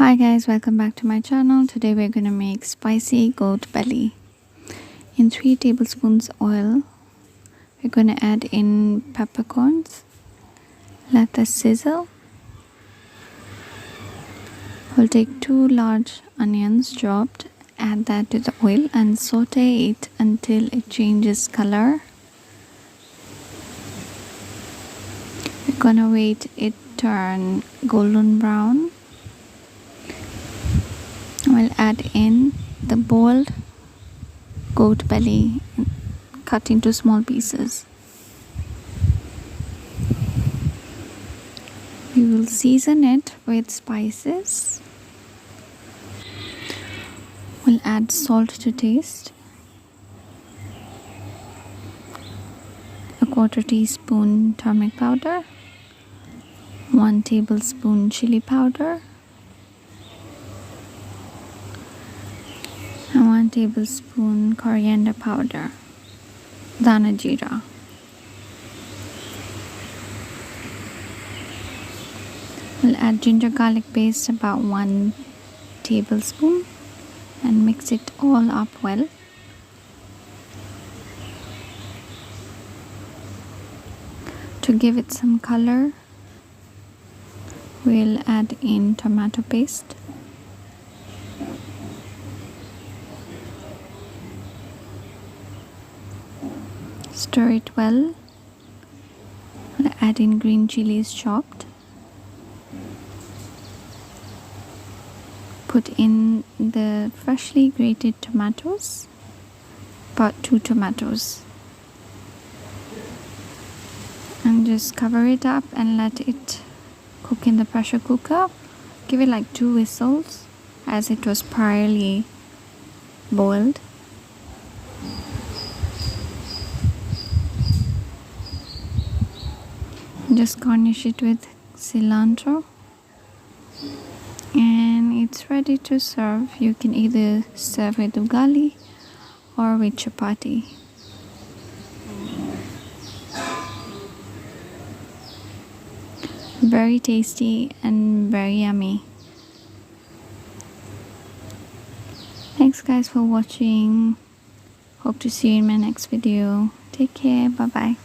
Hi guys, welcome back to my channel. Today we're gonna make spicy goat belly. In 3 tablespoons oil, we're gonna add in peppercorns. Let this sizzle. We'll take 2 large onions chopped, add that to the oil and saute it until it changes color. We're gonna wait it turn golden brown. We'll add in the boiled goat belly cut into small pieces. We will season it with spices. We'll add salt to taste, a 1/4 teaspoon turmeric powder, 1 tablespoon chili powder, and 1 tablespoon coriander powder, dana jeera. We'll add ginger garlic paste about 1 tablespoon and mix it all up well. To give it some color, we'll add in tomato paste. Stir it well. We'll add in green chilies chopped. Put in the freshly grated tomatoes, about 2 tomatoes. And just cover it up and let it cook in the pressure cooker. Give it like 2 whistles as it was priorly boiled. Just garnish it with cilantro and it's ready to serve. You can either serve with ugali or with chapati. Very tasty and very yummy. Thanks guys for watching. Hope to see you in my next video. Take care. Bye bye.